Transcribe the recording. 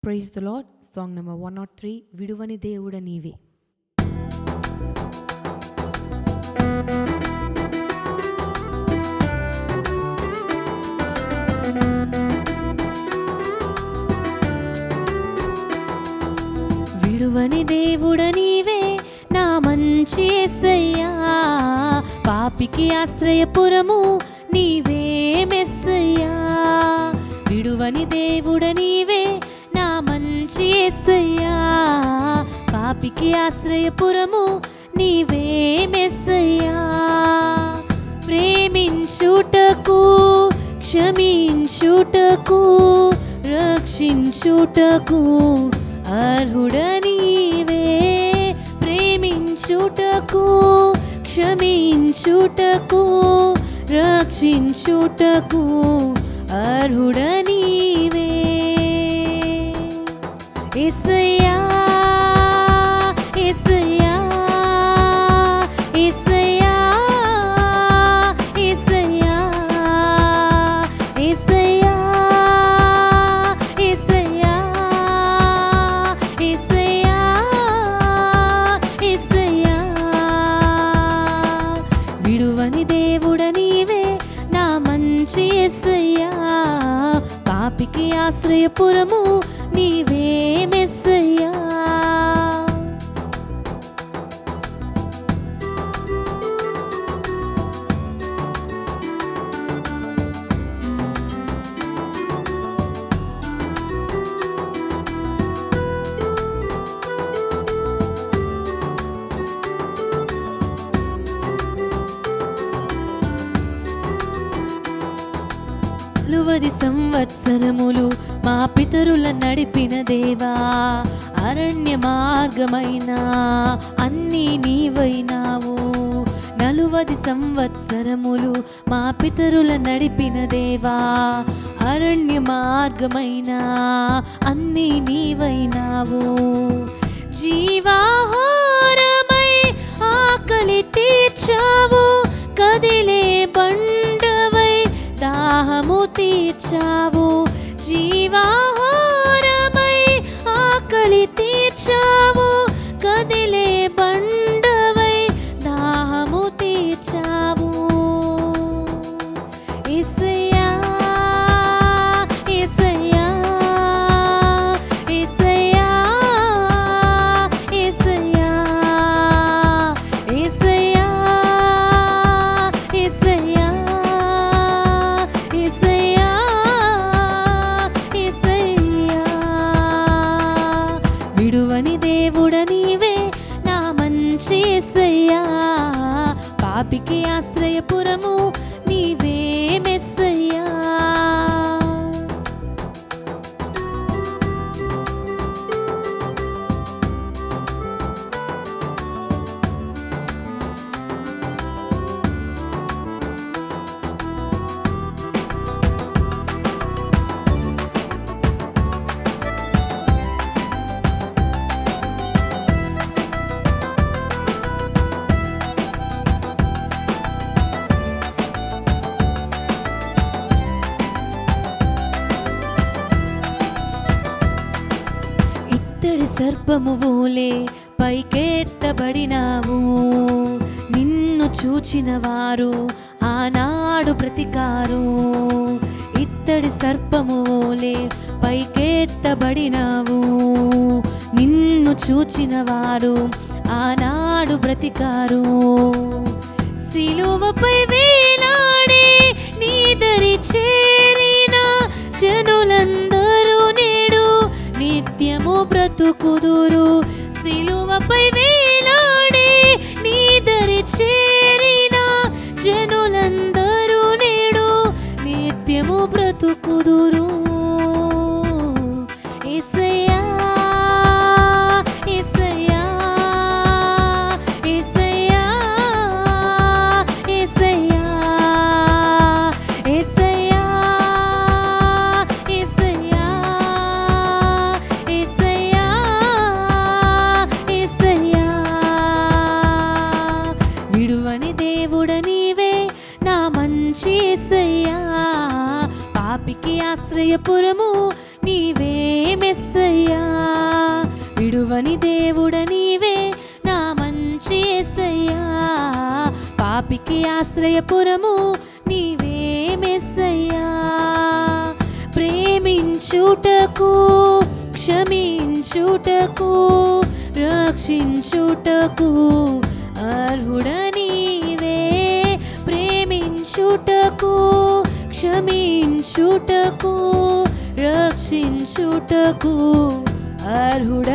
Praise the Lord. Song number 103. విడువని దేవుడ నీవే. విడువని దేవుడ నీవే నా మంచి యేసయ్యా, పాపికి ఆశ్రయపురము నీవే మెస్సయ్యా. విడువని దేవుడ నీవే నా మంచి యేసయ్యా, పాపికి ఆశ్రయపురము నీవే మెస్సయ్యా. ప్రేమించుటకు క్షమించుటకు రక్షించుటకు అర్హుడ నీవే. ప్రేమించుటకు క్షమించుటకు రక్షించుటకు అర్హుడ నీవే. యేసయ్యా యేసయ్యా యేసయ్యా యేసయ్యా యేసయ్యా యేసయ్యా యేసయ్యా యేసయ్యా. విడువని దేవుడ నీవే నా మంచి యేసయ్యా, పాపికి ఆశ్రయపురము నీవే మెస్సయ్యా. నలువది సంవత్సరములు మా పితరుల నడిపిన దేవా, అరణ్య మార్గమైన అన్నీ నీవైనావు. 40 సంవత్సరములు మా పితరుల నడిపిన దేవా, అరణ్య మార్గమైన అన్నీ నీవైనావు. జీవాహారమై ఆకలి తీర్చావు, కదిలే బండవై దాహము తీర్చావు. జీవాహారమై ఆకలి తీర్చావు, కదిలే బండవై దాహము తీర్చావు. యేసయ్యా యేసయ్యా యేసయ్యా యేసయ్యా యేసయ్యా యేసయ్యా యేసయ్యా యేసయ్యా. విడువని దేవుడ నీవే నా మంచి యేసయ్యా, పాపికి ఆశ్రయపురము నీవే మెస్సయ్యా. ఇత్తడి సర్పము వోలే పైకెత్తబడినావు, నిన్ను చూచిన వారు ఆనాడు బ్రతికారు. ఇత్తడి సర్పము వోలే పైకెత్తబడినావు, నిన్ను చూచిన వారు ఆనాడు బ్రతికారు. సిలువపై వేలాడే నీ దరి చేరిన జనులందరూ నేడు నిత్యము బ్రతుకుదురు. సిలువపై వేలాడే నీ దరి చేరిన జనులందరూ నేడు నిత్యము బ్రతుకుదురు. యేసయ్యా యేసయ్యా యేసయ్యా యేసయ్యా యేసయ్యా యేసయ్యా యేసయ్యా విడువని దేవుడ నీవే నా మంచి యేసయ్యా, పాపికి ఆశ్రయపురము నీవే మెస్సయ్యా. ప్రేమించుటకు క్షమించుటకు రక్షించుటకు అర్హుడ నీవే. ప్రేమించుటకు క్షమించుటకు రక్షించుటకు అర్హుడ